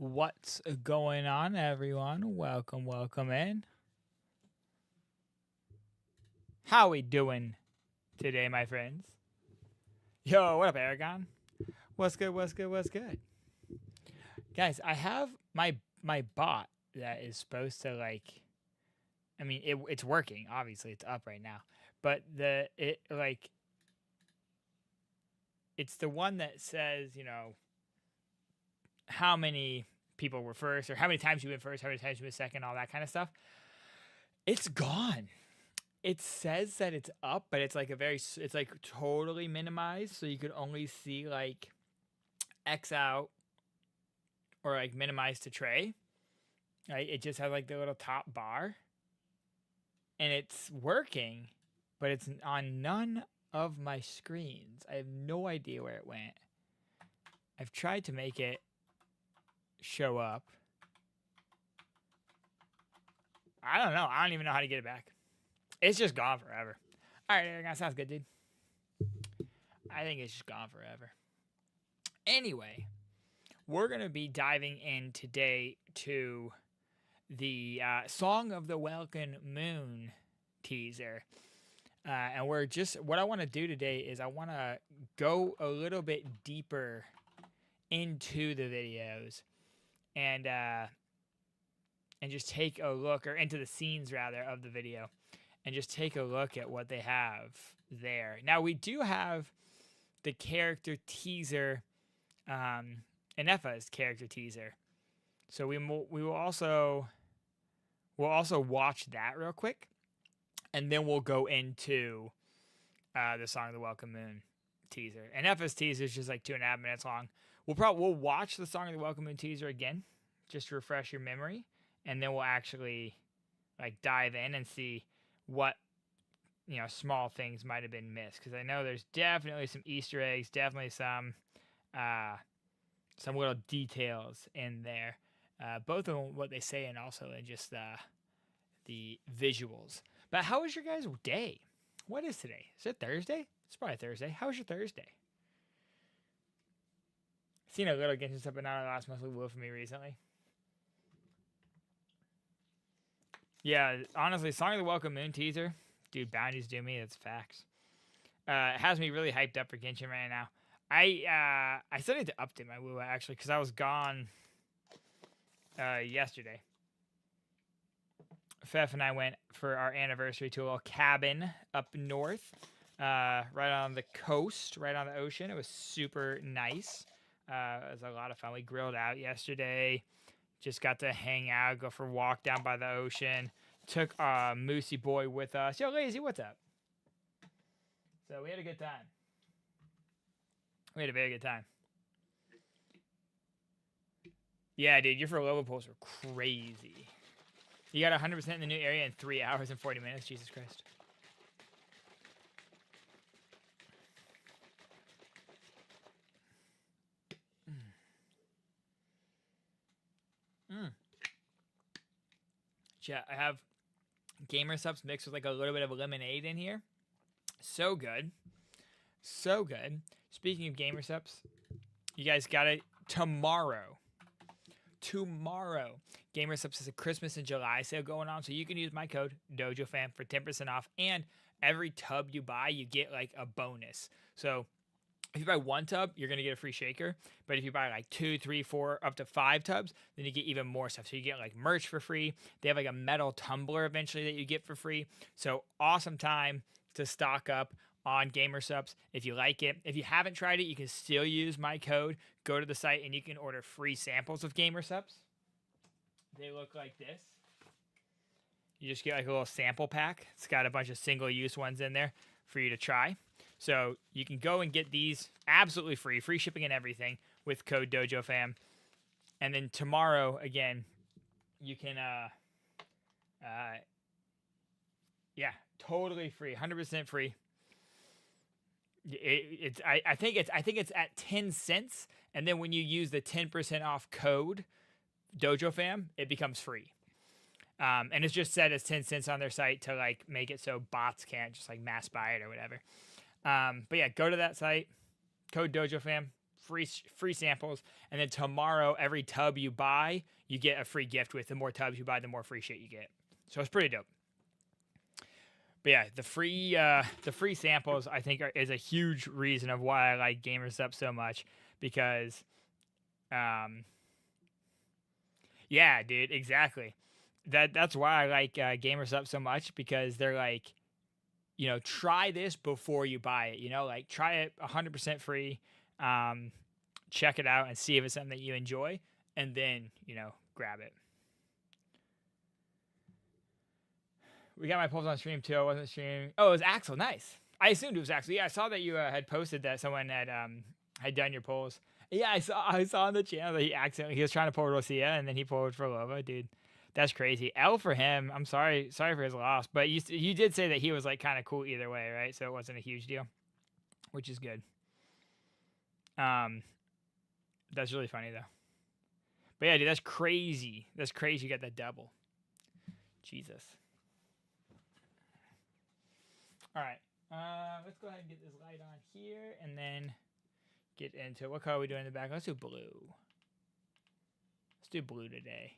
What's going on, everyone? Welcome in. How we doing today, my friends? Yo, what up, Aragon? What's good? Guys, I have my bot that is supposed to it's working. Obviously, it's up right now, but it's the one that says how many people were first or how many times you went first, how many times you went second, all that kind of stuff. It's gone. It says that it's up, but it's like totally minimized, so you could only see like X out or like minimize to tray. Right? It just has like the little top bar, and it's working, but it's on none of my screens. I have no idea where it went. I've tried to make it show up. I don't know. I don't even know how to get it back. It's just gone forever. All right, that sounds good, dude. I think it's just gone forever. Anyway, we're going to be diving in today to the Song of the Welkin Moon teaser. And what I want to do today is I want to go a little bit deeper into the videos and just take a look, or into the scenes rather, of the video, and just take a look at what they have there. Now, we do have the character teaser, Enefa's character teaser. So we'll also watch that real quick, and then we'll go into the Song of the Welkin Moon teaser. Enefa's teaser is just like 2.5 minutes long. We'll watch the Song of the Welkin Moon teaser again, just to refresh your memory, and then we'll actually like dive in and see what small things might have been missed, because I know there's definitely some Easter eggs, definitely some little details in there, both in what they say and also in just the visuals. But how was your guys' day? What is today? Is it Thursday? It's probably Thursday. How was your Thursday? Seen a little Genshin stuff, but not a lot. Mostly Will for me recently. Yeah, honestly, Song of the Welkin Moon teaser, dude, bounties do me. That's facts. It has me really hyped up for Genshin right now. I still need to update my Woo actually, because I was gone yesterday. Fef and I went for our anniversary to a little cabin up north, right on the coast, right on the ocean. It was super nice. It was a lot of fun. We grilled out yesterday. Just got to hang out, go for a walk down by the ocean. Took Moosey Boy with us. Yo, Lazy, what's up? So we had a good time. We had a very good time. Yeah, dude, your for logo pulls were crazy. You got 100% in the new area in 3 hours and 40 minutes. Jesus Christ. Yeah, I have gamer subs mixed with like a little bit of lemonade in here. So good. So good. Speaking of gamer subs, you guys got it tomorrow. Gamer subs has a Christmas and July sale going on, so you can use my code DojoFam for 10% off, and every tub you buy, you get like a bonus. So if you buy 1 tub, you're going to get a free shaker. But if you buy like 2, 3, 4, up to 5 tubs, then you get even more stuff. So you get like merch for free. They have like a metal tumbler eventually that you get for free. So awesome time to stock up on gamer subs if you like it. If you haven't tried it, you can still use my code. Go to the site and you can order free samples of gamer subs. They look like this. You just get like a little sample pack. It's got a bunch of single-use ones in there for you to try. So you can go and get these absolutely free shipping and everything with code DojoFam. And then tomorrow, again, you can, totally free, 100% free. I think it's at 10 cents, and then when you use the 10% off code DojoFam, it becomes free. And it's just set as 10 cents on their site to like make it so bots can't just like mass buy it or whatever. But yeah, go to that site, code DojoFam, free samples, and then tomorrow every tub you buy, you get a free gift with. The more tubs you buy, the more free shit you get. So it's pretty dope. But yeah, the free samples I think is a huge reason of why I like Gamers Up so much, because, yeah, dude, exactly. That's why I like Gamers Up so much, because they're like, you know, try this before you buy it. You know, like try it 100% free, check it out and see if it's something that you enjoy, and then, you know, grab it. We got my polls on stream too. I wasn't streaming. Oh, it was Axel. Nice. I assumed it was Axel. Yeah, I saw that you had posted that someone had done your polls. Yeah, I saw on the channel that he was trying to pull Rosia, and then he pulled for Lova. Dude, that's crazy. L for him. I'm sorry for his loss, but you did say that he was like kind of cool either way, right? So it wasn't a huge deal, which is good. That's really funny though. But yeah, dude, that's crazy. That's crazy. You got that double. Jesus. All right, let's go ahead and get this light on here, and then get into what color are we doing in the back. Let's do blue. Let's do blue today.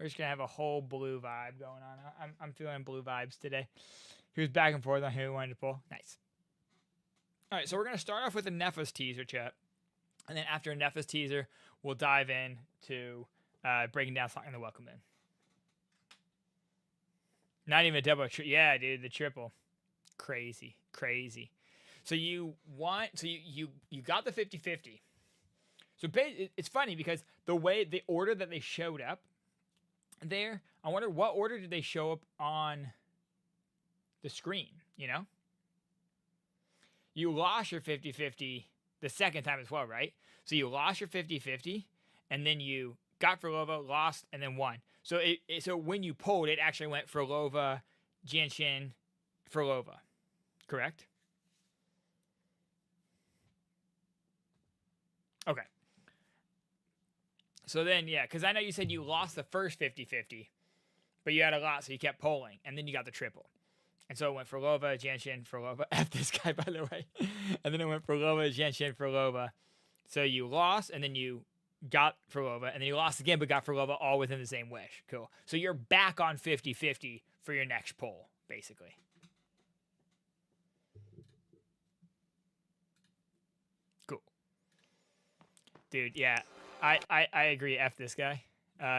We're just gonna have a whole blue vibe going on. I'm feeling blue vibes today. He was back and forth on who he wanted to pull. Nice. All right, so we're gonna start off with a Nephos teaser, chat, and then after a Nephos teaser, we'll dive in to breaking down something the welcome in. Not even a double. Yeah, dude, the triple. Crazy. So you got the 50-50. So it's funny because the order that they showed up there, I wonder what order did they show up on the screen, you know? You lost your 50-50 the second time as well, right? So you lost your 50-50, and then you got for Lova, lost, and then won. So so when you pulled, it actually went for Lova, genshin, for Lova, correct? Okay. So then, yeah, because I know you said you lost the first 50-50, but you had a lot, so you kept pulling, and then you got the triple. And so it went for Lova, genshin, for Lova. F this guy, by the way. And then it went for Lova, genshin, for Lova. So you lost, and then you got for Lova, and then you lost again, but got for Lova, all within the same wish. Cool. So you're back on 50-50 for your next pull, basically. Cool. Dude, yeah. I agree. F this guy.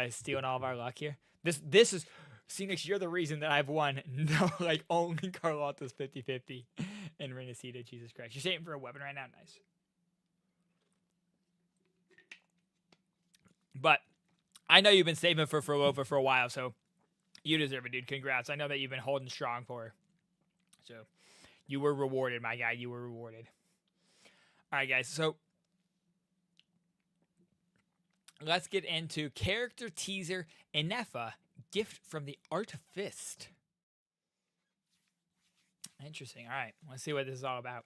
Stealing all of our luck here. This is... Phoenix, you're the reason that I've won. No, like, only Carlotta's 50-50 and Renacita. Jesus Christ. You're saving for a weapon right now? Nice. But I know you've been saving for Lova for a while, so you deserve it, dude. Congrats. I know that you've been holding strong for her. So you were rewarded, my guy. You were rewarded. All right, guys. So let's get into character teaser Inefa, gift from the Artifice. Interesting. All right. Let's see what this is all about.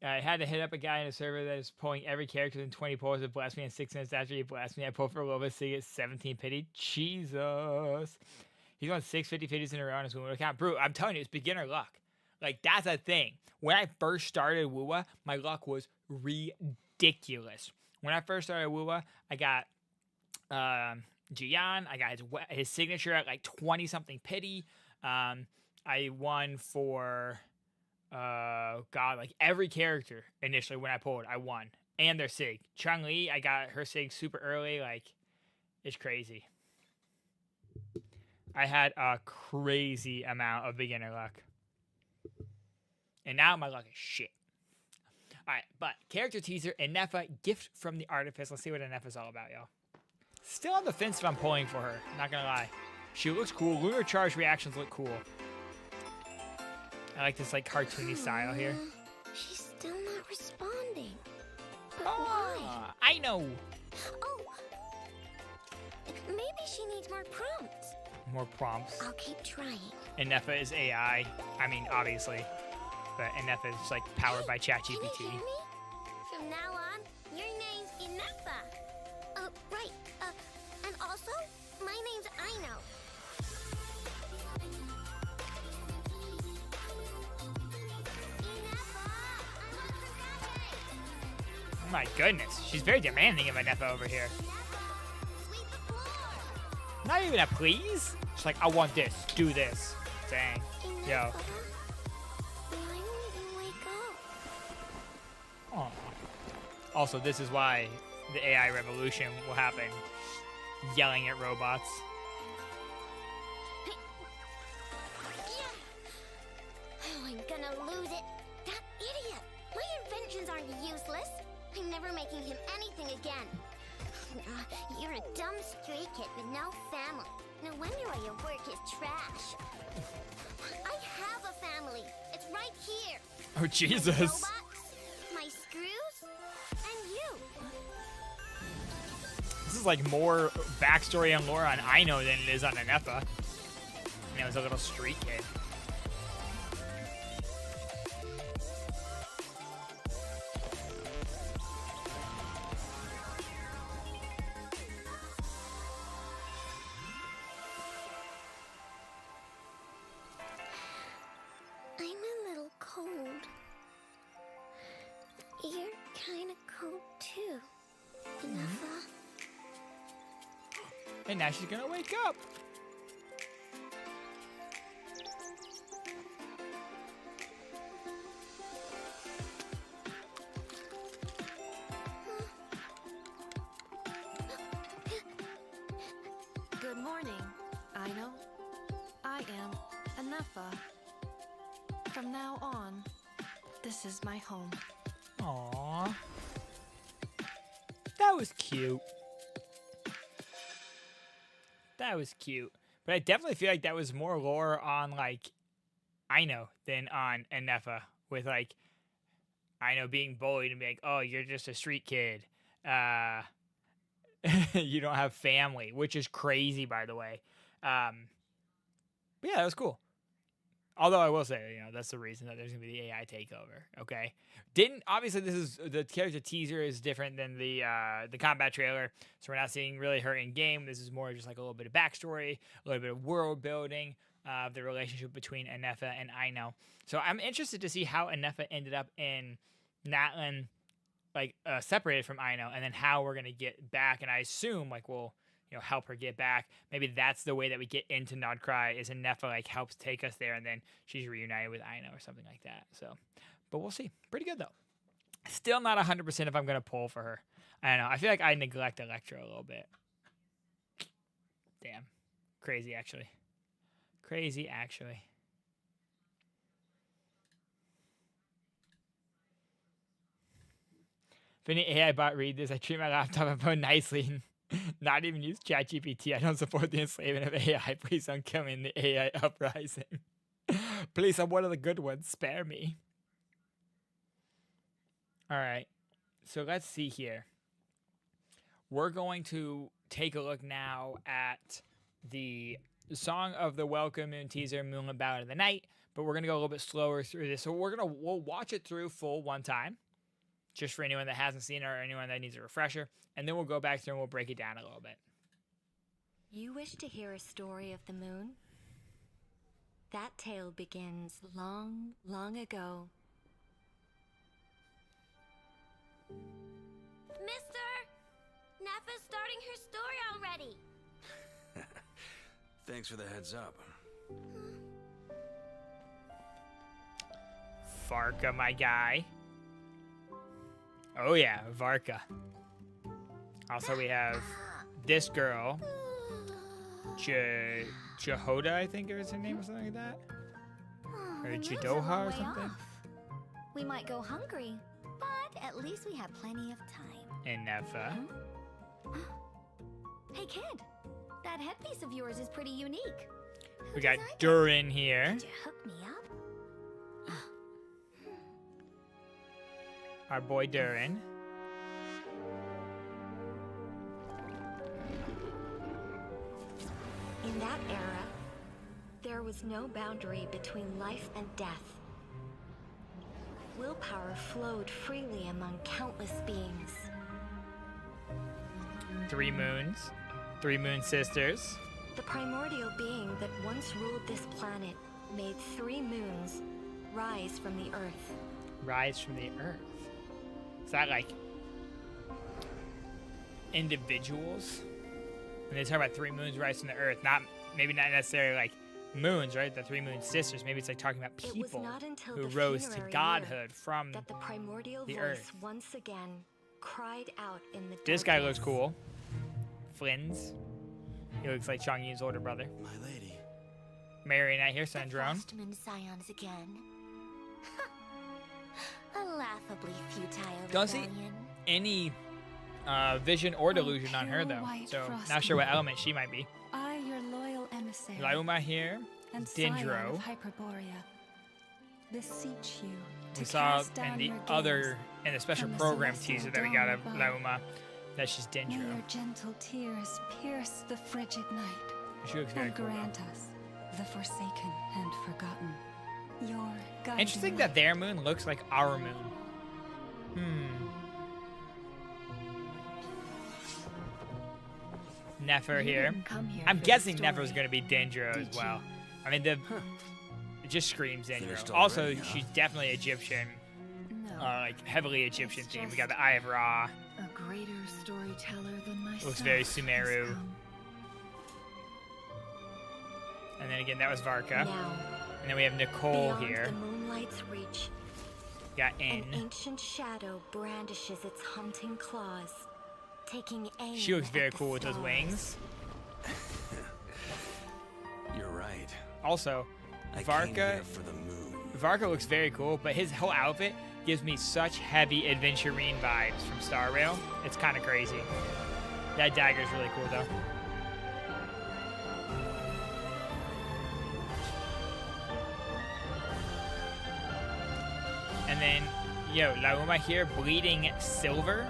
I had to hit up a guy in a server that is pulling every character in 20 pulls and blast me in 6 minutes after he blasts me. I pull for Lova, so he gets 17 pity. Jesus. He's on 6 50-50s in a row on his Woowa account. Bro, I'm telling you, it's beginner luck. Like, that's a thing. When I first started Woowa, my luck was ridiculous. When I first started Woowa, I got Gian. I got his signature at like 20-something pity. I won for... God, like every character initially when I pulled, I won. And their sig. Chun-Li, I got her sig super early. Like, it's crazy. I had a crazy amount of beginner luck. And now my luck is shit. Alright, but character teaser, Inefa, gift from the Artifice. Let's see what Inefa's all about, y'all. Still on the fence if I'm pulling for her. Not gonna lie. She looks cool. Lunar Charge reactions look cool. I like this like cartoony style here. She's still not responding. But why? I know. Oh, maybe she needs more prompts. More prompts. I'll keep trying. Inefa is AI. I mean, obviously, but Inefa is like powered by ChatGPT. Can you hear me? From now on, your name's Inefa. Right. And also, my name's Aino. Oh my goodness, she's very demanding of Anefa over here. Sweep the floor. Not even a please. She's like, I want this. Do this. Dang. Yo. Enough, why won't you wake up? Aw. Also, this is why the AI revolution will happen. Yelling at robots. Oh, I'm gonna lose it. That idiot. My inventions aren't useless. I'm never making him anything again. You're a dumb stray kid with no family. No wonder why your work is trash. I have a family. It's right here. Oh, Jesus. My robots, my screws, and you. This is like more backstory and lore on Aino than it is on Anefa. And it was a little street kid. I'm a little cold. You're kind of cold too. Enough. And now she's gonna wake up. Good morning, Aino. I am Anefa. From now on, this is my home. Aww. That was cute. That was cute. But I definitely feel like that was more lore on, like, Aino than on Anefa. With, like, Aino being bullied and being like, oh, you're just a street kid. You don't have family, which is crazy, by the way. But yeah, that was cool. Although I will say, you know, that's the reason that there's gonna be the AI takeover. Okay, obviously this is the character teaser is different than the combat trailer, so we're not seeing really her in game. This is more just like a little bit of backstory, a little bit of world building of the relationship between Anefa and Aino. So I'm interested to see how Anefa ended up in Natlan, like separated from Aino, and then how we're gonna get back. And I assume like we'll help her get back. Maybe that's the way that we get into Nodcry, is Anefa like helps take us there, and then she's reunited with Aino or something like that. So, but we'll see. Pretty good though. Still not 100% if I'm gonna pull for her. I don't know. I feel like I neglect Electra a little bit. Damn, crazy actually. Crazy actually. If any AI bot read this, I treat my laptop and phone nicely. Not even use ChatGPT. I don't support the enslavement of AI. Please don't kill me in the AI uprising. Please, I'm one of the good ones. Spare me. All right. So let's see here. We're going to take a look now at the Song of the Welcome Moon teaser, Moonlit Ballad of the Night. But we're going to go a little bit slower through this. So we'll watch it through full one time, just for anyone that hasn't seen it or anyone that needs a refresher. And then we'll go back through and we'll break it down a little bit. You wish to hear a story of the moon? That tale begins long, long ago. Mister! Nefa's starting her story already. Thanks for the heads up. Varka, my guy. Oh yeah, Varka. Also, we have this girl, Jehoda, I think is her name, or something like that. Or Jidoha or something. We might go hungry, but at least we have plenty of time. And Nefa. Hey kid, that headpiece of yours is pretty unique. We got Durin here. Did you hook me up? Our boy Durin. In that era, there was no boundary between life and death. Willpower flowed freely among countless beings. 3 moons. 3 moon sisters. The primordial being that once ruled this planet made 3 moons rise from the earth. Rise from the earth. Is that like individuals. And they talk about 3 moons rising to Earth. Maybe not necessarily like moons, right? The 3 moon sisters. Maybe it's like talking about people who rose to godhood from that the primordial the voice Earth. once again cried out in the This guy darkness. looks cool. Flynn's. He looks like Chongyun's older brother. My lady. Marionette here, Sandrone. Frostmoon Scions again. A laughably futile Don't see rebellion. any vision or delusion on her, pale though. white So, frost not sure what moon. element she might be. I, your loyal emissary, Lauma here. and scion Dendro. of Hyperborea, beseech you to We saw cast down in the your other, gaze in the special from the program celestial teaser that we dome got of above. Lauma, that she's May Dendro. your gentle tears pierce the frigid night, She looks very and cool. grant us the forsaken and forgotten. Your guiding Interesting light. that their moon looks like our moon. Nefer here. I'm guessing Nefer's going to be Dendro as well. I mean, it just screams Finished Dendro. Also, already, huh? she's definitely Egyptian, No, like heavily Egyptian theme. We got the Eye of Ra. a greater storyteller than myself. Looks very has Sumeru. come. And then again, that was Varka. Now, And then we have Nicole beyond here. the moonlight's reach, We got an N. ancient shadow brandishes its hunting claws, taking aim. She looks very at the cool with those stars. wings. You're right. Also, I came Varka. here for the moon. Varka looks very cool, but his whole outfit gives me such heavy adventurine vibes from Star Rail. It's kind of crazy. That dagger's really cool, though. And then, yo, Lauma here, bleeding silver.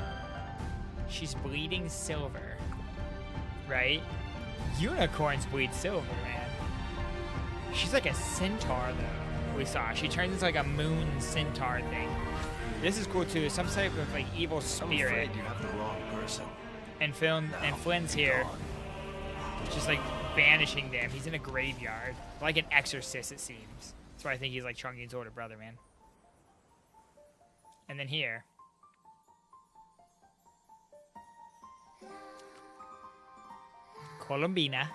She's bleeding silver, right? Unicorns bleed silver, man. She's like a centaur, though. We saw. She turns into like a moon centaur thing. This is cool too. Some type of like evil I'm spirit. afraid you have the wrong person. And Flynn's here, just like banishing them. He's in a graveyard, like an exorcist, it seems. That's why I think he's like Chongyun's older brother, man. And then here, Columbina.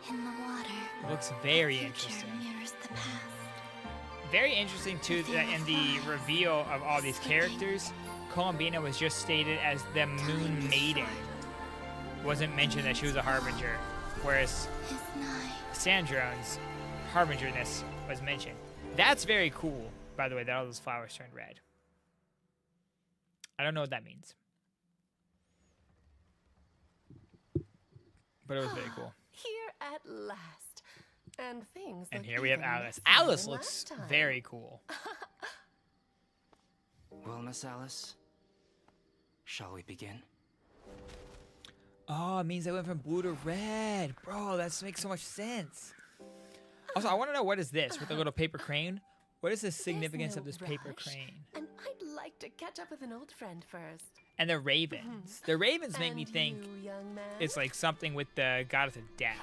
In the water. Looks very the future interesting. mirrors the past. Very interesting too that in the reveal of all these characters, Columbina was just stated as the Moon Maiden. Wasn't mentioned that she was a harbinger, whereas Is nigh. Sandrone's harbingerness was mentioned. That's very cool, by the way, that all those flowers turned red. I don't know what that means, but it was very cool. Here at last. And things And look here we have even Alice. nicer Alice than looks last time. very cool. Well, Miss Alice, shall we begin? Oh, it means they went from blue to red. Bro, that makes so much sense. Also, I want to know, what is this with the little paper crane? What is the significance no of this paper rush. crane? And I'd like to catch up with an old friend first. And the ravens. The ravens make me And think you, young man? it's like something with the goddess of death,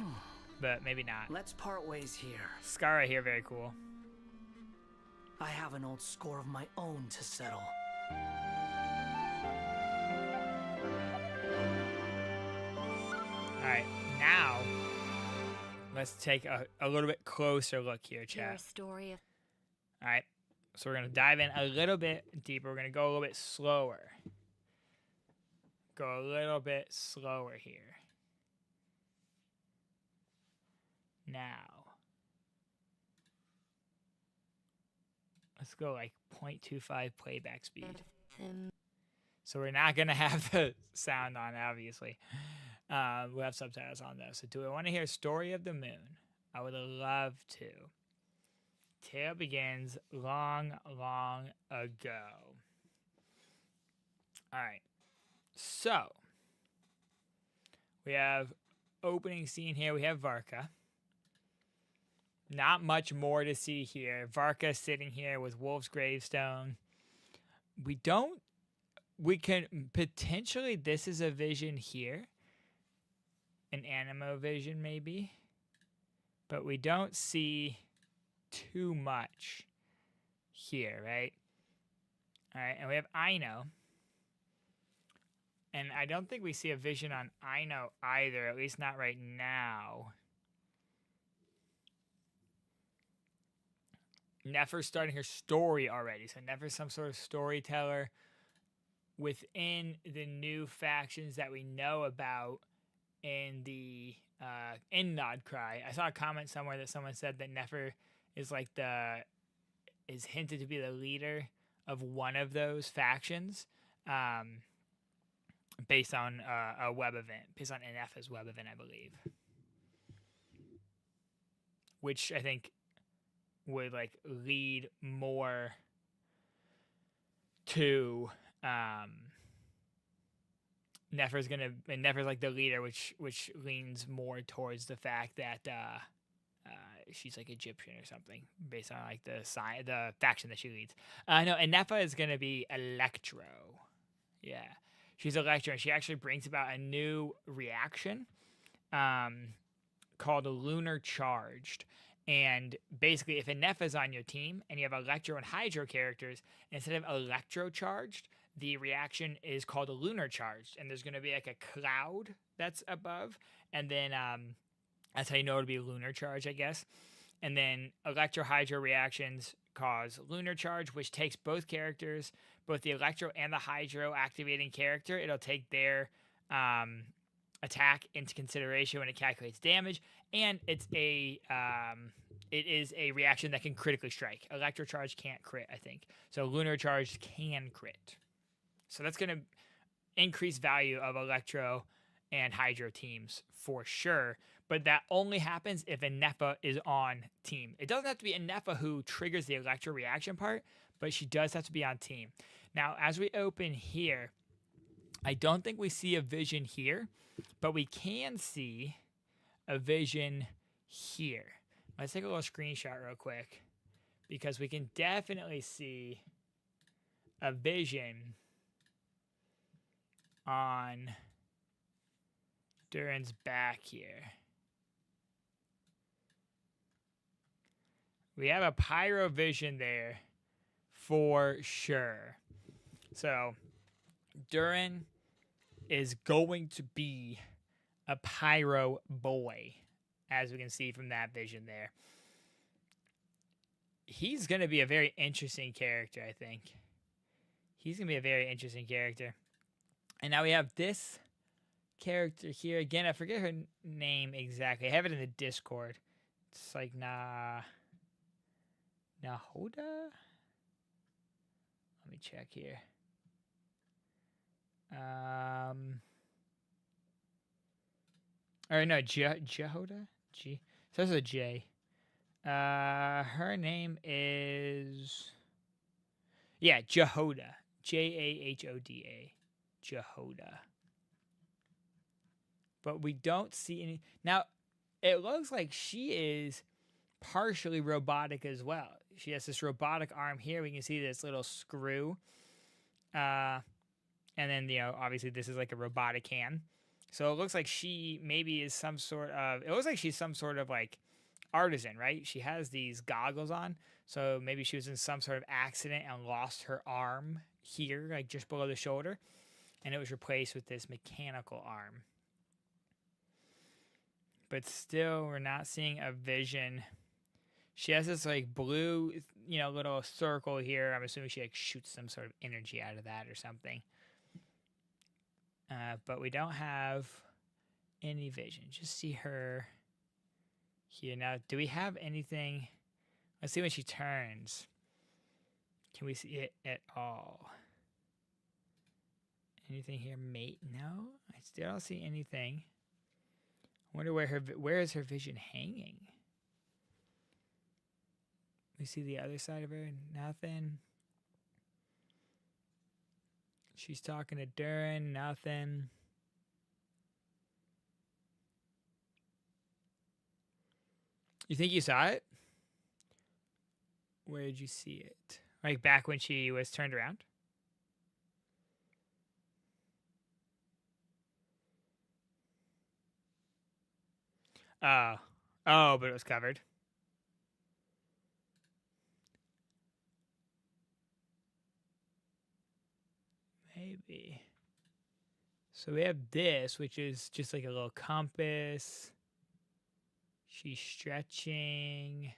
but maybe not. Let's part ways here. Skara here, very cool. I have an old score of my own to settle. All right, now let's take a little bit closer look here, Hear a chat. story of All right, so we're gonna dive in a little bit deeper. We're gonna go a little bit slower. Go a little bit slower here. Now, let's go like 0.25 playback speed. them. So we're not gonna have the sound on, obviously. We'll have subtitles on though. So do I want to hear "Story of the Moon"? I would love to. Tale begins long, long ago. All right. So we have opening scene here. We have Varka. Not much more to see here. Varka sitting here with Wolf's gravestone. We can potentially, this is a vision here. An animo vision maybe. But we don't see too much here, right? All right, and we have Aino. And I don't think we see a vision on Aino either, at least not right now. Nefer's starting her story already. So Nefer's some sort of storyteller within the new factions that we know about in the in Nodcry. I saw a comment somewhere that someone said that Nefer is like is hinted to be the leader of one of those factions, based on a web event, based on NF's web event, I believe, which I think would like lead more to Nefer's like the leader, which leans more towards the fact that she's like Egyptian or something, based on like the faction that she leads. No, and Nefa is gonna be Electro. Yeah, she's Electro, and she actually brings about a new reaction, called Lunar Charged. And basically, if a Nefa is on your team and you have Electro and Hydro characters, instead of Electro Charged, the reaction is called a Lunar Charged. And there's going to be like a cloud that's above. And then that's how you know it'll be Lunar Charge, I guess. And then Electro Hydro reactions cause Lunar Charge, which takes both characters, both the Electro and the Hydro activating character. It'll take their attack into consideration when it calculates damage, and it is a reaction that can critically strike. Electro Charge can't crit, I think. So Lunar Charge can crit. So that's going to increase value of Electro and Hydro teams for sure, but that only happens if a Nefa is on team. It doesn't have to be a Nefa who triggers the Electro reaction part, but she does have to be on team. Now, as we open here, I don't think we see a vision here, but we can see a vision here. Let's take a little screenshot real quick, because we can definitely see a vision on Durin's back here. We have a pyro vision there for sure. So Durin is going to be a pyro boy, as we can see from that vision there. He's going to be a very interesting character, I think. He's going to be a very interesting character. And now we have this character here. Again, I forget her name exactly. I have it in the Discord. It's like Nahoda? Let me check here. Or no, Jehoda? G. So that's a J. Her name is... Yeah, Jehoda. Jahoda. Jehoda. But we don't see any... Now, it looks like she is partially robotic as well. She has this robotic arm here. We can see this little screw. And then, obviously this is like a robotic hand. So it looks like she maybe is some sort of... It looks like she's some sort of like artisan, right? She has these goggles on. So maybe she was in some sort of accident and lost her arm here, like just below the shoulder. And it was replaced with this mechanical arm. But still, we're not seeing a vision. She has this like blue, little circle here. I'm assuming she like shoots some sort of energy out of that or something. But we don't have any vision. Just see her here. Now, do we have anything? Let's see when she turns. Can we see it at all? Anything here, mate? No, I still don't see anything. I wonder where is her vision hanging? We see the other side of her. Nothing. She's talking to Durin. Nothing. You think you saw it? Where did you see it? Like back when she was turned around? Oh, but it was covered. Maybe. So we have this, which is just like a little compass. She's stretching.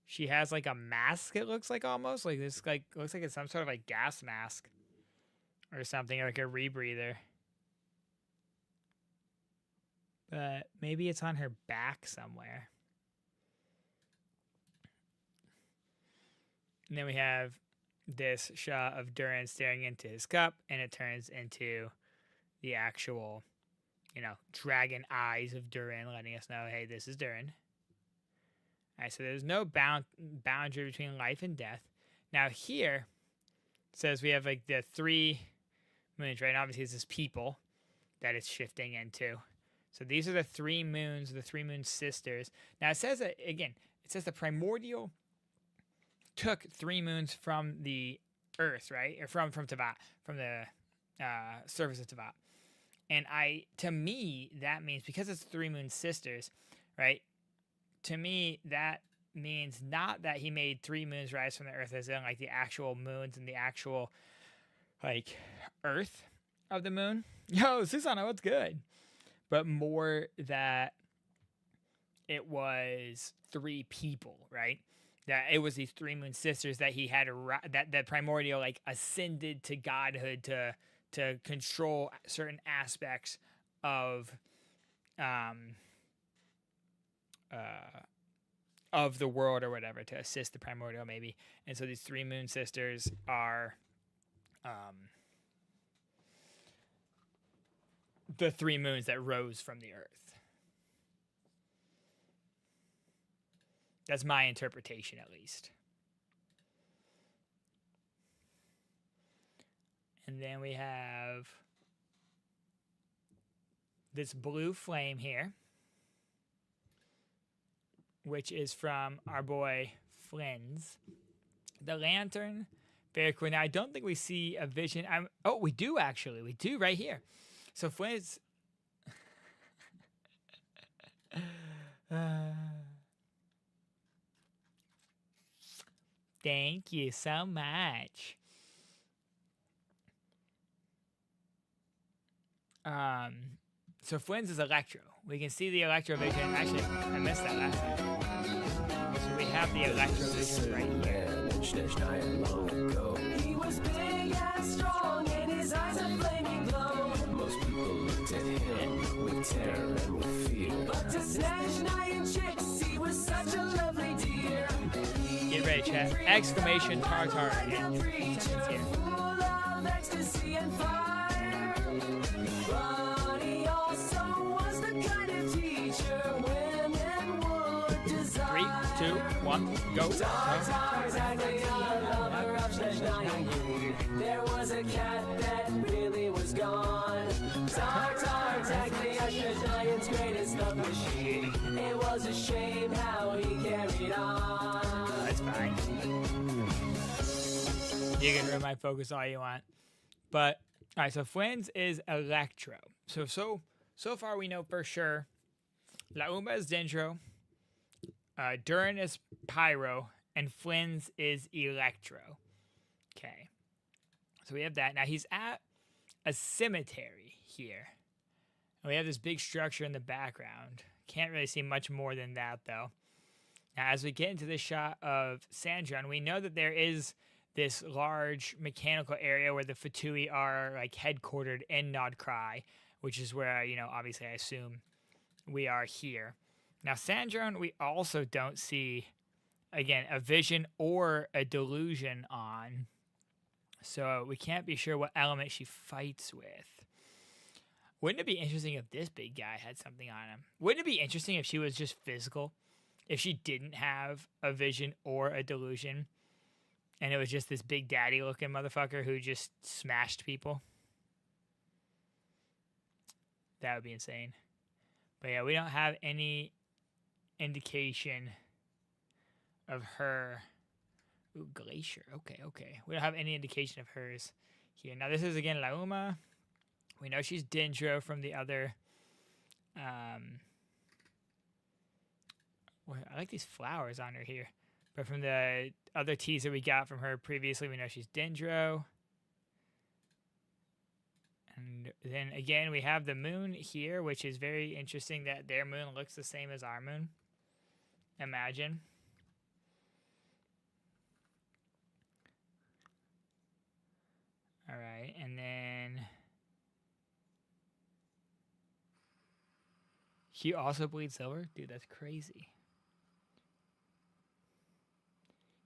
She has like a mask, it looks like almost. Like this like looks like it's some sort of like gas mask or something, or like a rebreather. But maybe it's on her back somewhere. And then we have this shot of Durin staring into his cup, and it turns into the actual, you know, dragon eyes of Durin, letting us know, hey, this is Durin. All right, so there's no boundary between life and death. Now here, it says we have like the 3 moons, right? And obviously, this is people that it's shifting into. So these are the 3 moons, the 3 moon sisters. Now it says that, again, it says the primordial took 3 moons from the earth, right? Or from Teyvat, from the surface of Teyvat. And to me, that means, because it's 3 moon sisters, right? To me, that means not that he made 3 moons rise from the earth, as in like the actual moons and the actual like earth of the moon. Yo, Susanna, what's good? But more that it was 3 people, right? That it was these 3 moon sisters that he had that primordial like ascended to godhood to control certain aspects of the world or whatever, to assist the primordial maybe. And so these 3 moon sisters are the 3 moons that rose from the earth. That's my interpretation, at least. And then we have this blue flame here, which is from our boy Flynn's. The lantern, very cool. Now, I don't think we see a vision. Oh, we do, actually. We do right here. So Flynn's... Thank you so much. So Flynn's is Electro. We can see the Electro vision. Actually, I missed that last time. So we have the Electro vision right here. He was big and strong, and his eyes a flaming glow. Most people looked at him with terror and with fear. But to Snatch Nine chicks, he was such a lovely dear. Get ready, chat. Exclamation tartar again. Full of ecstasy and fire. But he also was the kind of teacher women would desire. 3, 2, 1, go. There was a cat that really was gone. Giant's greatest love machine. It was a shame how he carried on. Oh, that's fine. You can ruin my focus all you want. But, alright, so Flynn's is Electro. So far we know for sure Lauma is Dendro, Durin is Pyro, and Flynn's is Electro. Okay. So we have that. Now he's at a cemetery here. And we have this big structure in the background. Can't really see much more than that, though. Now, as we get into this shot of Sandron, we know that there is this large mechanical area where the Fatui are like headquartered in Nodcry, which is where, you know, obviously I assume we are here. Now, Sandron, we also don't see, again, a vision or a delusion on. So we can't be sure what element she fights with. Wouldn't it be interesting if this big guy had something on him? Wouldn't it be interesting if she was just physical? If she didn't have a vision or a delusion, and it was just this big daddy looking motherfucker who just smashed people? That would be insane. But yeah, we don't have any indication of her. Ooh, Glacier. Okay. We don't have any indication of hers here. Now, this is, again, Lauma. We know she's Dendro from the other... I like these flowers on her here. But from the other teaser we got from her previously, we know she's Dendro. then again, we have the moon here, which is very interesting that their moon looks the same as our moon. Imagine. All right, and then he also bleeds silver? Dude, that's crazy.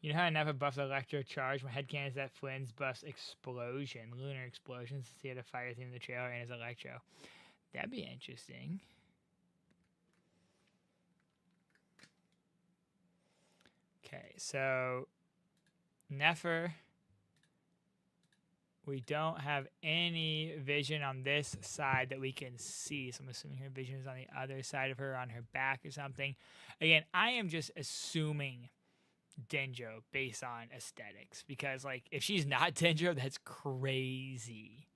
You know how Never buffs Electro Charge? My headcanon is that Flynn's buffs Explosion, Lunar Explosion, since he had a fire theme in the trailer and his Electro. That'd be interesting. Okay, so Nefer, we don't have any vision on this side that we can see. So I'm assuming her vision is on the other side of her, on her back or something. Again, I am just assuming Dendro based on aesthetics. Because, like, if she's not Dendro, that's crazy.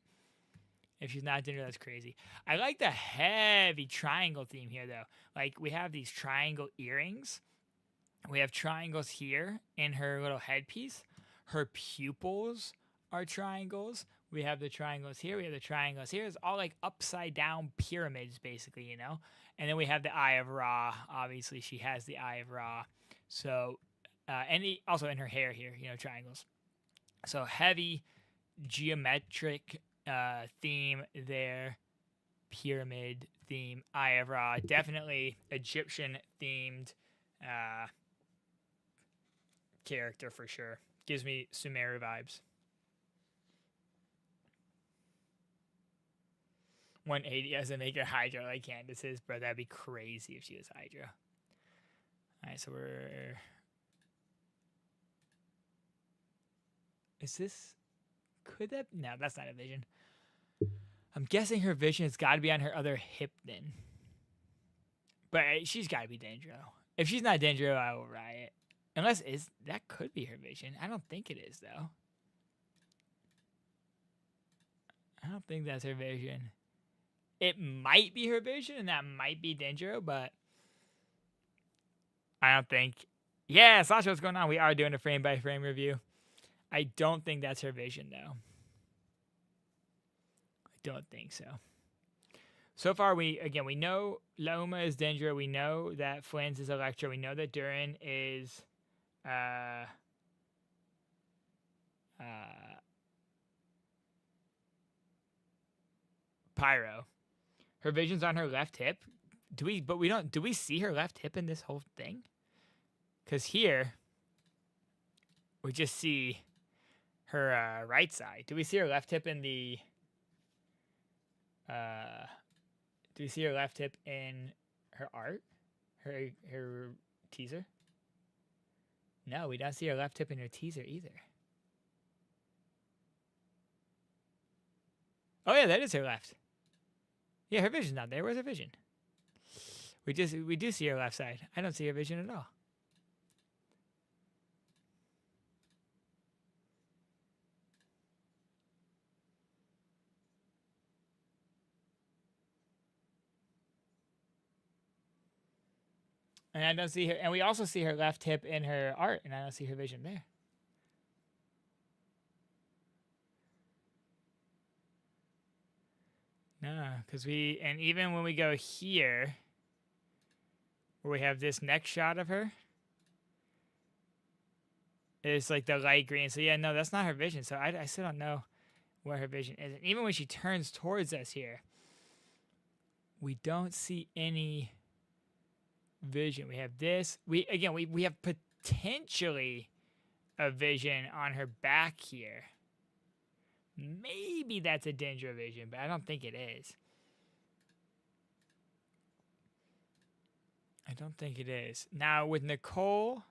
If she's not Dendro, that's crazy. I like the heavy triangle theme here, though. Like, we have these triangle earrings. We have triangles here in her little headpiece. Her pupils are triangles. We have the triangles here. We have the triangles here. It's all like upside down pyramids, basically, you know? And then we have the Eye of Ra. Obviously, she has the Eye of Ra. So, also in her hair here, you know, triangles. So, heavy geometric theme there. Pyramid theme. Eye of Ra. Definitely Egyptian themed character for sure. Gives me Sumeru vibes. 180 as a maker Hydra like Candace is, bro. That'd be crazy if she was Hydra. Alright, so we're... Is this... Could that... No, that's not a vision. I'm guessing her vision has got to be on her other hip then. But she's got to be Dendro. If she's not Dendro, I will riot. Unless that could be her vision. I don't think it is, though. I don't think that's her vision. It might be her vision, and that might be Dendro, but I don't think... Yeah, Sasha, what's going on? We are doing a frame-by-frame review. I don't think that's her vision, though. I don't think so. So far, we know Loma is Dendro. We know that Flynn's is Electro. We know that Durin is... Pyro. Her vision's on her left hip. Do we see her left hip in this whole thing? Because here we just see her right side. Do we see her left hip in the do we see her left hip in her art? Her teaser? No, we don't see her left hip in her teaser either. Oh yeah, that is her left. Yeah, her vision's not there. Where's her vision? We do see her left side. I don't see her vision at all. And I don't see her, and we also see her left hip in her art, and I don't see her vision there. No, because and even when we go here, where we have this next shot of her, it's like the light green. So yeah, no, that's not her vision. So I still don't know where her vision is. And even when she turns towards us here, we don't see any vision. We have this. We have potentially a vision on her back here. Maybe that's a Dendro vision, but I don't think it is. I don't think it is. Now, with Nicole,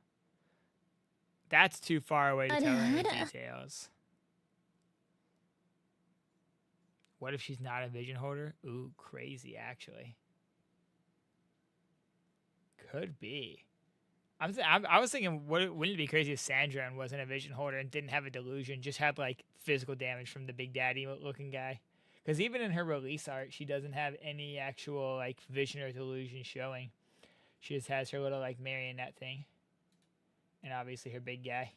that's too far away to tell any details. What if she's not a vision holder? Ooh, crazy, actually. Could be. I was thinking, wouldn't it be crazy if Sandra wasn't a vision holder and didn't have a delusion, just had like physical damage from the Big Daddy looking guy? Because even in her release art, she doesn't have any actual like vision or delusion showing. She just has her little like marionette thing, and obviously her big guy.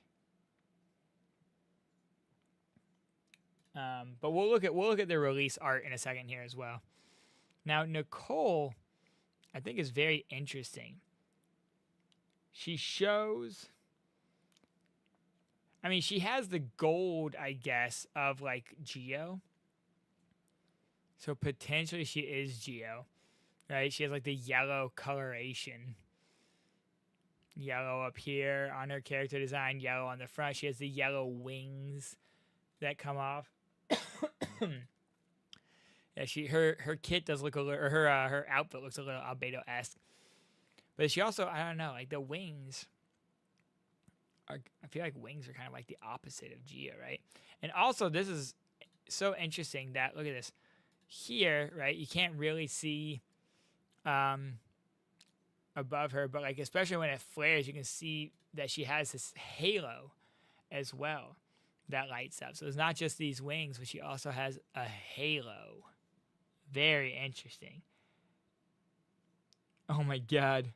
But we'll look at the release art in a second here as well. Now Nicole, I think, is very interesting. She shows. I mean, she has the gold, I guess, of like Geo. So potentially she is Geo, right? She has like the yellow coloration. Yellow up here on her character design, yellow on the front. She has the yellow wings that come off. Yeah, her kit does look a little, or her outfit looks a little albedo-esque. But she also, I don't know, like the wings are, I feel like wings are kind of like the opposite of Geo, right? And also, this is so interesting that, look at this. Here, right, you can't really see above her, but like especially when it flares, you can see that she has this halo as well that lights up. So it's not just these wings, but she also has a halo. Very interesting. Oh my god.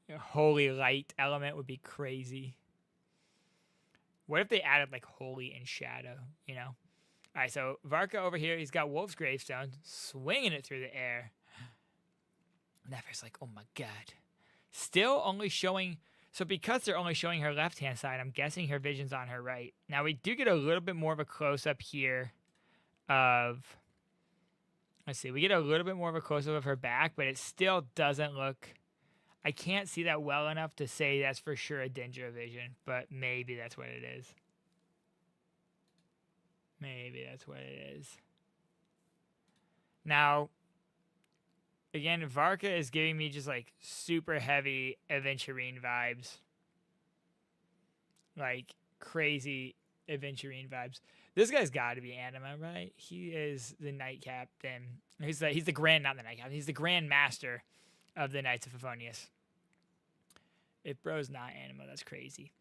A holy light element would be crazy. What if they added like holy and shadow, you know? Alright, so Varka over here, he's got Wolf's Gravestone, swinging it through the air. Nefer's like, oh my god. Still only showing... So because they're only showing her left-hand side, I'm guessing her vision's on her right. Now, we do get a little bit more of a close-up here of... Let's see. We get a little bit more of a close-up of her back, but it still doesn't look... I can't see that well enough to say that's for sure a Dendro vision, but maybe that's what it is. Maybe that's what it is. Now, again, Varka is giving me just like super heavy Aventurine vibes. Like crazy Aventurine vibes. This guy's got to be Anima, right? He is the Knight Captain. He's the Grand, not the Knight Captain. He's the Grand Master of the Knights of Favonius. If bro's not Anima, that's crazy.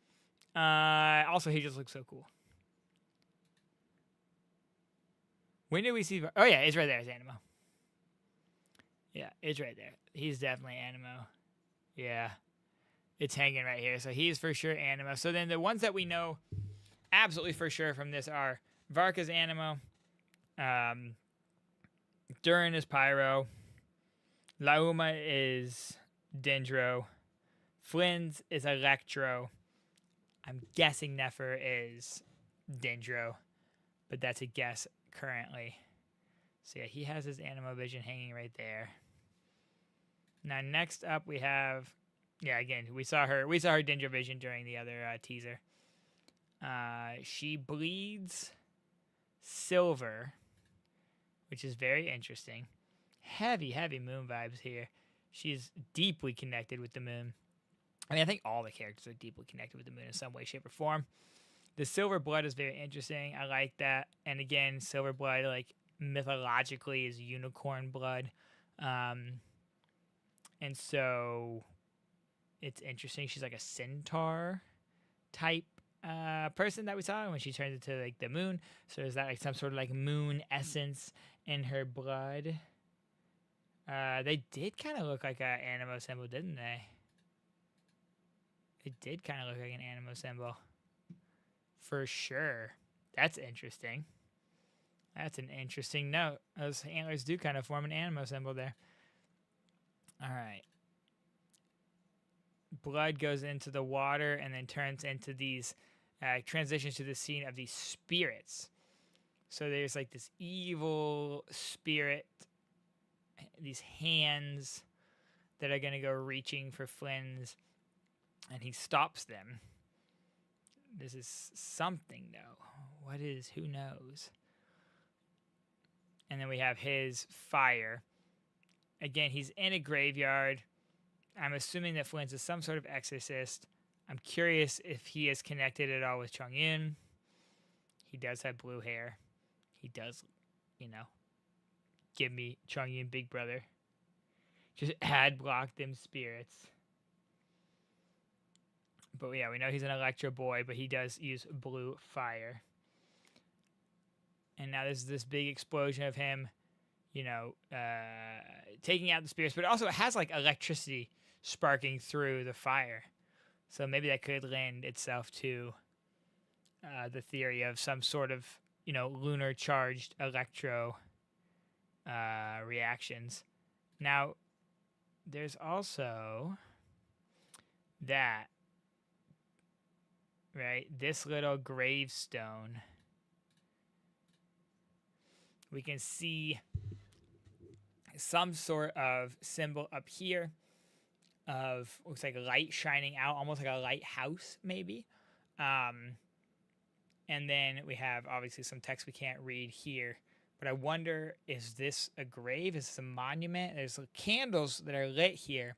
Also, he just looks so cool. When did we see... Oh, yeah, it's right there. It's Animo. Yeah, it's right there. He's definitely Animo. Yeah. It's hanging right here. So he's for sure Animo. So then the ones that we know absolutely for sure from this are Varka's Animo. Durin is Pyro. Lauma is Dendro. Flynn's is Electro. I'm guessing Nefer is Dendro. But that's a guess currently. So yeah, he has his Animo vision hanging right there. Now next up we have, yeah, again, we saw her Dendro vision during the other teaser. She bleeds silver, which is very interesting. Heavy moon vibes here. She's deeply connected with the moon. I mean, I think all the characters are deeply connected with the moon in some way, shape, or form. The silver blood is very interesting. I like that. And again, silver blood, like, mythologically is unicorn blood. And so it's interesting. She's like a centaur type person that we saw when she turns into like the moon. So is that like some sort of like moon essence in her blood? They did kind of look like an Animo symbol, didn't they? It did kind of look like an Animo symbol. For sure. That's interesting. That's an interesting note. Those antlers do kind of form an Animo symbol there. All right. Blood goes into the water and then turns into these, transitions to the scene of these spirits. So there's like this evil spirit, these hands that are going to go reaching for Flynn's, and he stops them. This is something, though. What is? Who knows? And then we have his fire. Again, he's in a graveyard. I'm assuming that Flynn's is some sort of exorcist. I'm curious if he is connected at all with Chongyun. He does have blue hair. He does, give me Chongyun big brother. Just ad block them spirits. But yeah, we know he's an Electro boy, but he does use blue fire. And now there's this big explosion of him, taking out the spirits. But also it has like electricity sparking through the fire. So maybe that could lend itself to the theory of some sort of lunar charged electro reactions. Now, there's also that, right? This little gravestone. We can see some sort of symbol up here of, looks like light shining out, almost like a lighthouse, maybe. And then we have, obviously, some text we can't read here. But I wonder, is this a grave? Is this a monument? There's candles that are lit here.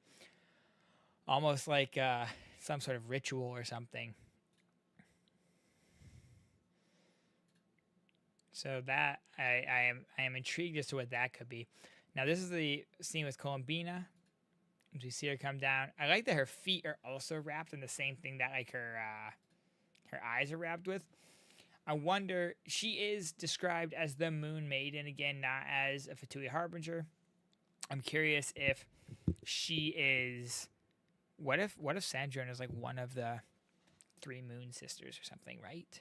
Almost like some sort of ritual or something. So that, I am intrigued as to what that could be. Now, this is the scene with Columbina. As we see her come down. I like that her feet are also wrapped in the same thing that like her eyes are wrapped with. I wonder, she is described as the Moon Maiden, again, not as a Fatui Harbinger. I'm curious if she is, what if Sandrone is like one of the 3 Moon Sisters or something, right?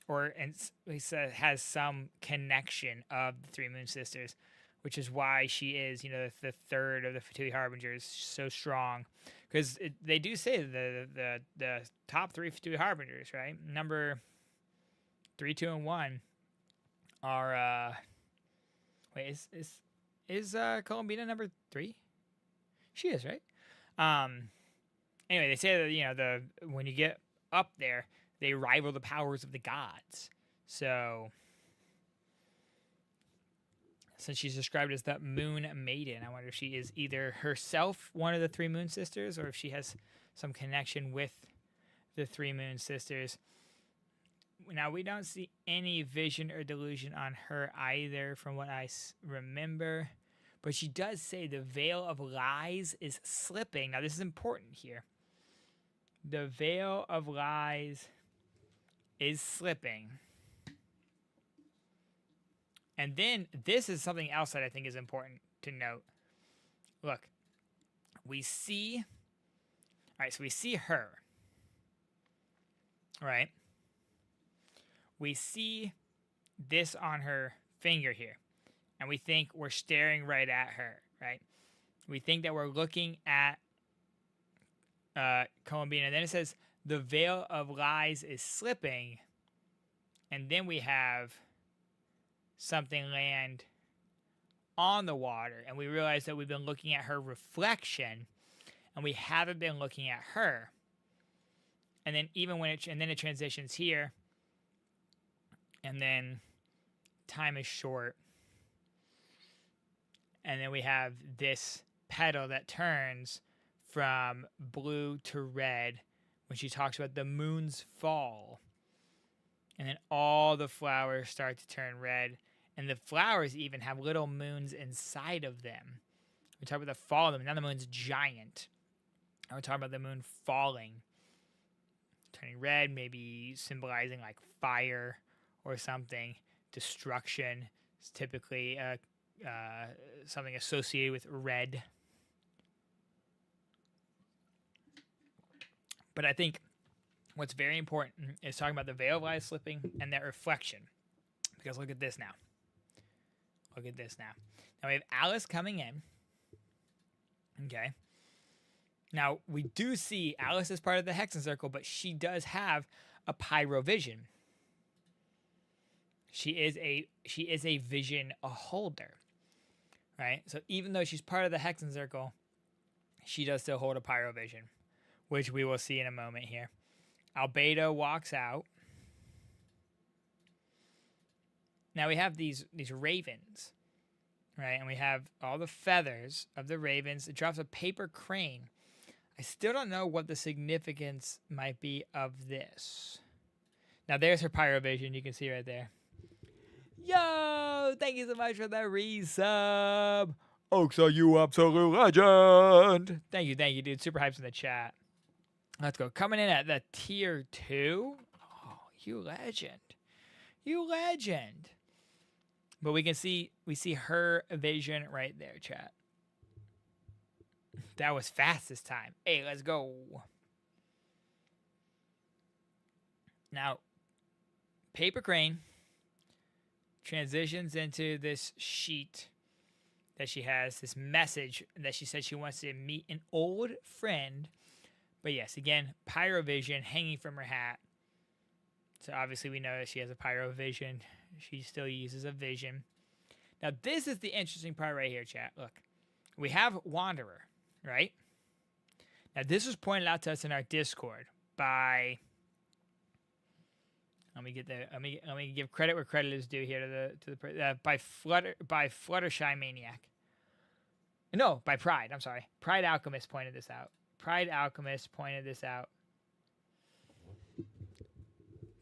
Or at least has some connection of the 3 Moon Sisters, which is why she is, the third of the Fatui Harbingers, so strong. Because they do say the top 3 Fatui Harbingers, right? Number 3, 2, and 1 are wait, is Columbina number 3? She is, right? Anyway, they say that when you get up there, they rival the powers of the gods. So since she's described as the Moon Maiden, I wonder if she is either herself one of the 3 Moon Sisters, or if she has some connection with the 3 Moon Sisters. Now, we don't see any vision or delusion on her either, from what I remember. But she does say the veil of lies is slipping. Now, this is important here. The veil of lies is slipping. And then, this is something else that I think is important to note. Look, we see... All right, so we see her. All right? We see this on her finger here, and we think we're staring right at her, right? We think that we're looking at Columbina. And then it says, the veil of lies is slipping, and then we have something land on the water, and we realize that we've been looking at her reflection, and we haven't been looking at her. And then it transitions here. And then time is short. And then we have this petal that turns from blue to red when she talks about the moon's fall. And then all the flowers start to turn red. And the flowers even have little moons inside of them. We talk about the fall of them. Now the moon's giant. And we're talking about the moon falling. Turning red, maybe symbolizing like fire or something. Destruction is typically something associated with red. But I think what's very important is talking about the veil of lies slipping and that reflection. Because look at this now. Look at this now. Now we have Alice coming in. Okay. Now we do see Alice is part of the Hexen Circle, but she does have a pyrovision. She is a vision holder, right? So even though she's part of the Hexen Circle, she does still hold a pyrovision, which we will see in a moment here. Albedo walks out. Now we have these ravens, right? And we have all the feathers of the ravens. It drops a paper crane. I still don't know what the significance might be of this. Now there's her pyrovision. You can see right there. Yo, thank you so much for the resub. Oxa, you absolute legend. Thank you, dude. Super hypes in the chat. Let's go. Coming in at the tier 2. Oh, you legend. You legend. But we see her vision right there, chat. That was fast this time. Hey, let's go. Now, paper crane. transitions into this sheet that she has, this message that she said she wants to meet an old friend. But yes, again, pyrovision hanging from her hat. So obviously we know that she has a pyrovision. She still uses a vision. Now this is the interesting part right here, chat. Look, we have Wanderer, right? Now this was pointed out to us in our Discord by... Let me give credit where credit is due here by Fluttershy Maniac. No, by Pride. I'm sorry. Pride Alchemist pointed this out.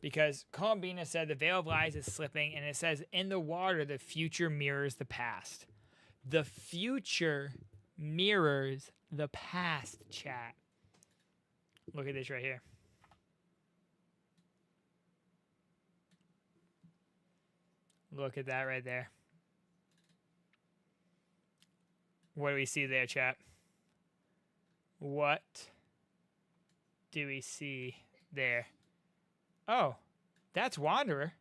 Because Columbina said the Veil of Lies is slipping, and it says in the water the future mirrors the past. The future mirrors the past, chat. Look at this right here. Look at that right there. What do we see there, chat? What do we see there? Oh, that's Wanderer.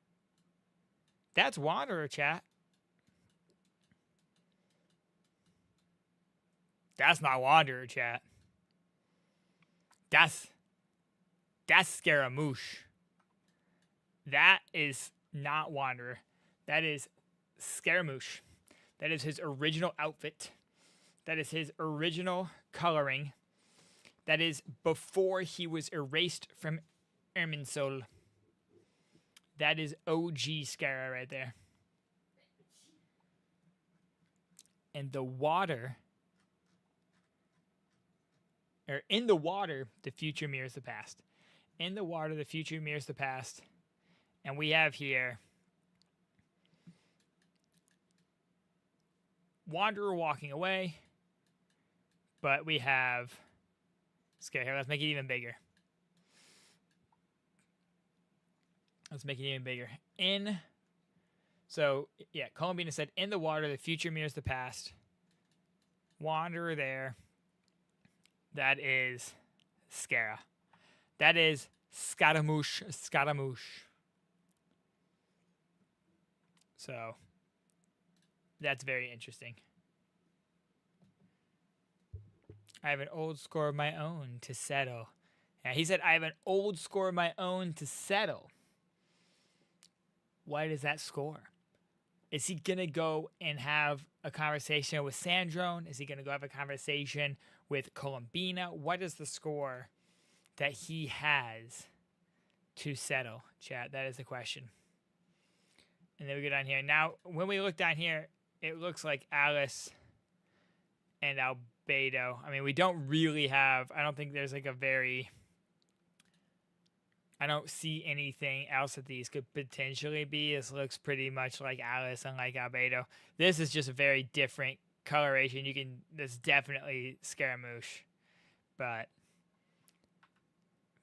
That's Wanderer, chat. That's not Wanderer, chat. That's Scaramouche. That is not Wanderer. That is Scaramouche. That is his original outfit. That is his original coloring. That is before he was erased from Erminsol. That is OG Scara right there. And the water... Or in the water, the future mirrors the past. In the water, the future mirrors the past. And we have here... Wanderer walking away. But we have... Scare here. Let's make it even bigger. So, yeah, Columbina said, in the water, the future mirrors the past. Wanderer there. That is Scara. That is Scaramouche. So, that's very interesting. I have an old score of my own to settle. Yeah, he said, I have an old score of my own to settle. What is that score? Is he going to go and have a conversation with Sandrone? Is he going to go have a conversation with Columbina? What is the score that he has to settle, chat? That is the question. And then we go down here. Now, when we look down here, it looks like Alice and Albedo. I mean, we don't really have... I don't think there's like a very... I don't see anything else that these could potentially be. This looks pretty much like Alice and like Albedo. This is just a very different coloration. This definitely Scaramouche. But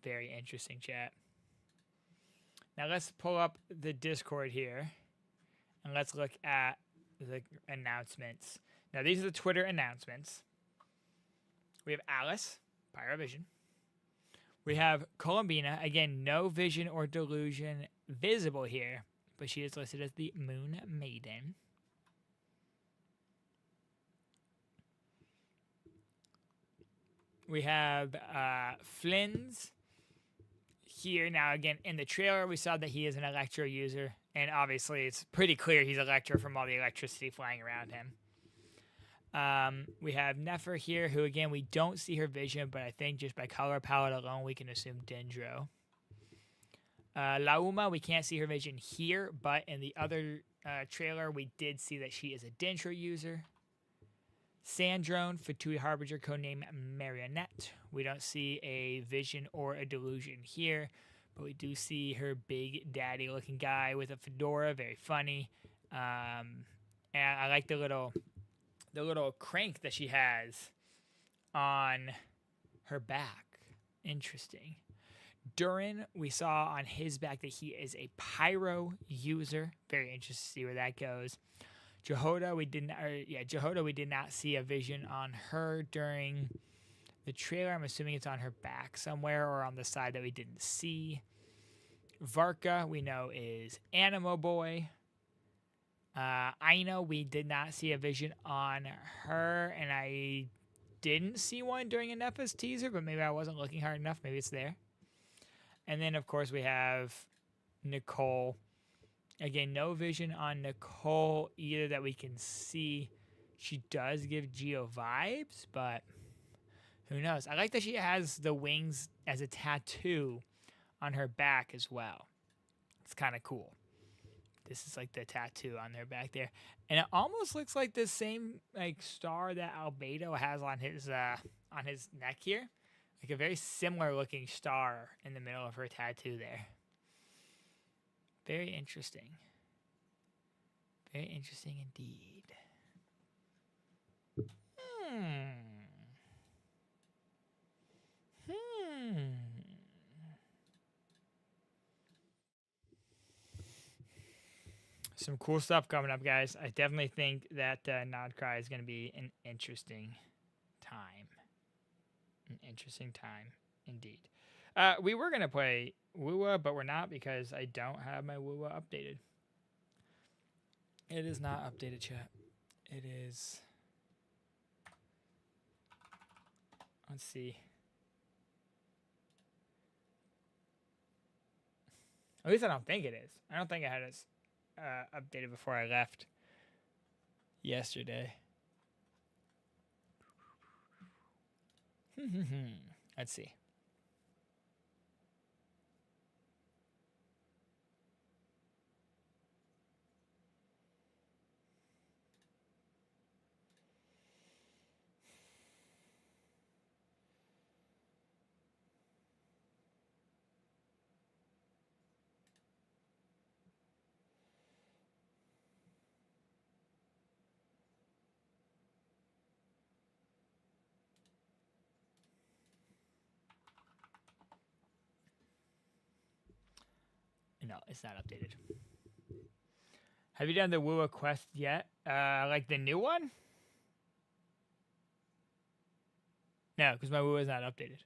very interesting, chat. Now let's pull up the Discord here. And let's look at the announcements. Now these are the Twitter announcements. We have Alice, Pyrovision. We have Columbina. Again, no vision or delusion visible here, but she is listed as the Moon Maiden. We have Flynn's here. Now, again, in the trailer, we saw that he is an Electro user, and obviously it's pretty clear he's Electro from all the electricity flying around him. We have Nefer here, who, again, we don't see her vision, but I think just by color palette alone, we can assume Dendro. Lauma, we can't see her vision here, but in the other trailer, we did see that she is a Dendro user. Sandrone, Fatui Harbinger, codename Marionette. We don't see a vision or a delusion here, but we do see her big daddy-looking guy with a fedora, very funny. And I like the little crank that she has on her back. Interesting. Durin, we saw on his back that he is a pyro user. Very interested to see where that goes. Jehoda, we did not see a vision on her during the trailer. I'm assuming it's on her back somewhere or on the side that we didn't see. Varka, we know, is Animo Boy. I know we did not see a vision on her, and I didn't see one during Anefa's teaser, but maybe I wasn't looking hard enough. Maybe it's there. And then, of course, we have Nicole. Again, no vision on Nicole either that we can see. She does give Geo vibes, but who knows? I like that she has the wings as a tattoo on her back as well. It's kind of cool. This is like the tattoo on their back there. And it almost looks like the same like star that Albedo has on his neck here. Like a very similar looking star in the middle of her tattoo there. Very interesting. Very interesting indeed. Some cool stuff coming up, guys. I definitely think that Nodcry is going to be an interesting time. An interesting time, indeed. We were going to play Wua, but we're not because I don't have my Wua updated. It is not updated, chat. It is... Let's see. At least I don't think it is. I don't think I had it updated before I left yesterday. Let's see. No, it's not updated. Have you done the Wua quest yet? Like the new one? No, because my Wua is not updated.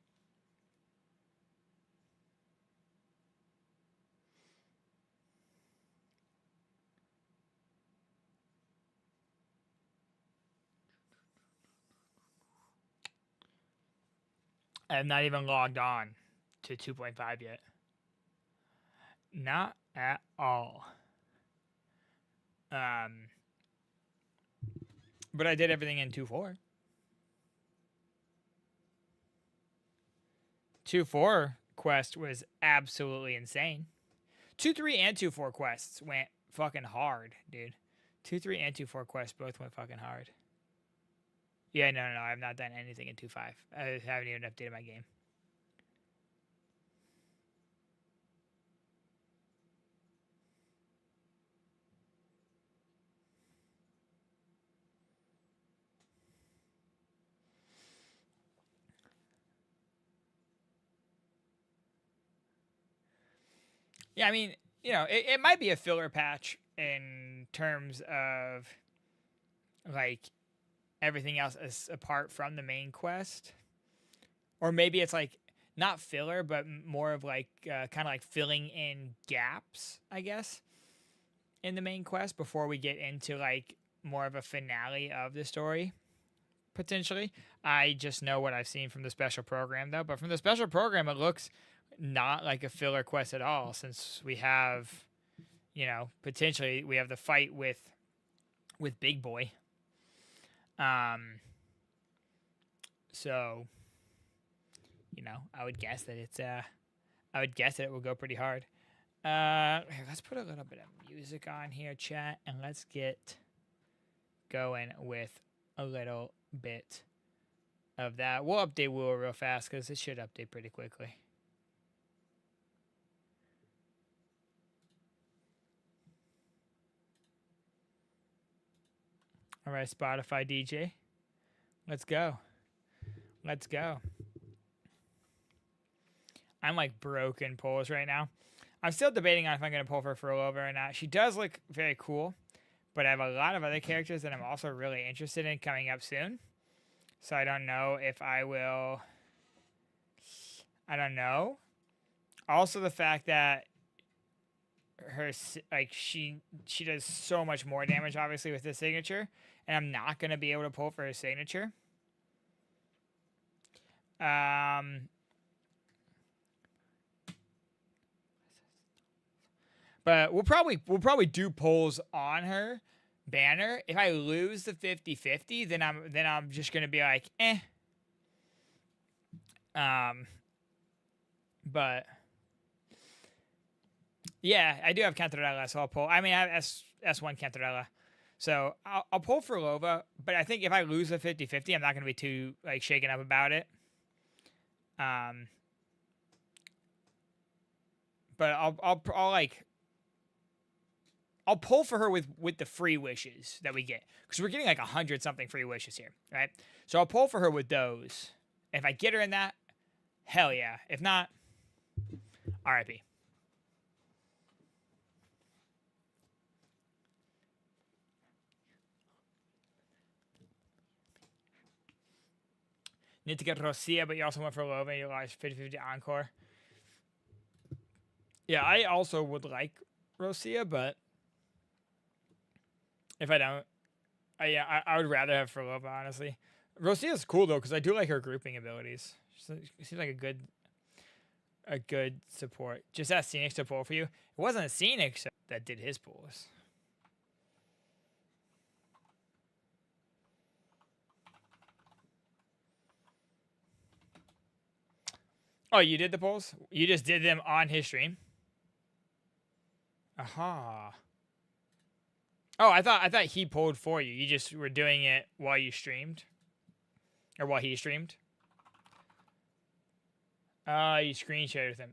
I have not even logged on to 2.5 yet. Not at all. But I did everything in 2.4. 2.4 quest was absolutely insane. 2.3 and 2.4 quests went fucking hard, dude. 2.3 and 2.4 quests both went fucking hard. Yeah, no, I have not done anything in 2.5. I haven't even updated my game. Yeah, I mean, you know, it might be a filler patch in terms of, like, everything else is apart from the main quest. Or maybe it's, like, not filler, but more of, like, kind of like filling in gaps, I guess, in the main quest before we get into, like, more of a finale of the story, potentially. I just know what I've seen from the special program, though. But from the special program, it looks not like a filler quest at all, since we have, you know, potentially we have the fight with Big Boy. So, you know, I would guess that it will go pretty hard. Here, let's put a little bit of music on here, chat, and let's get going with a little bit of that. We'll update Woo real fast because it should update pretty quickly. All right, Spotify DJ. Let's go. Let's go. I'm like broken polls right now. I'm still debating on if I'm going to pull for Furlover or not. She does look very cool, but I have a lot of other characters that I'm also really interested in coming up soon. So I don't know if I will. I don't know. Also, the fact that like she does so much more damage obviously with this signature, and I'm not gonna be able to pull for her signature. But we'll probably do pulls on her banner. If I lose the 50-50, then I'm just gonna be like, eh. But yeah, I do have Cantarella, so I'll pull. I mean, I have S1 Cantarella, so I'll pull for Lova. But I think if I lose the 50-50, I'm not gonna be too like shaken up about it. But I'll pull for her with the free wishes that we get, because we're getting like 100 something free wishes here, right? So I'll pull for her with those. And if I get her in that, hell yeah. If not, RIP. Need to get Rosia, but you also went for Lova and you lost 50-50 Encore. Yeah, I also would like Rosia, but if I don't, I would rather have Lova, honestly. Rosia's cool though, because I do like her grouping abilities. She seems like a good support. Just ask Scenic to pull for you. It wasn't Scenic that did his pulls. Oh, you did the pulls? You just did them on his stream? Aha. Oh, I thought he pulled for you. You just were doing it while you streamed? Or while he streamed? You screen shared with him.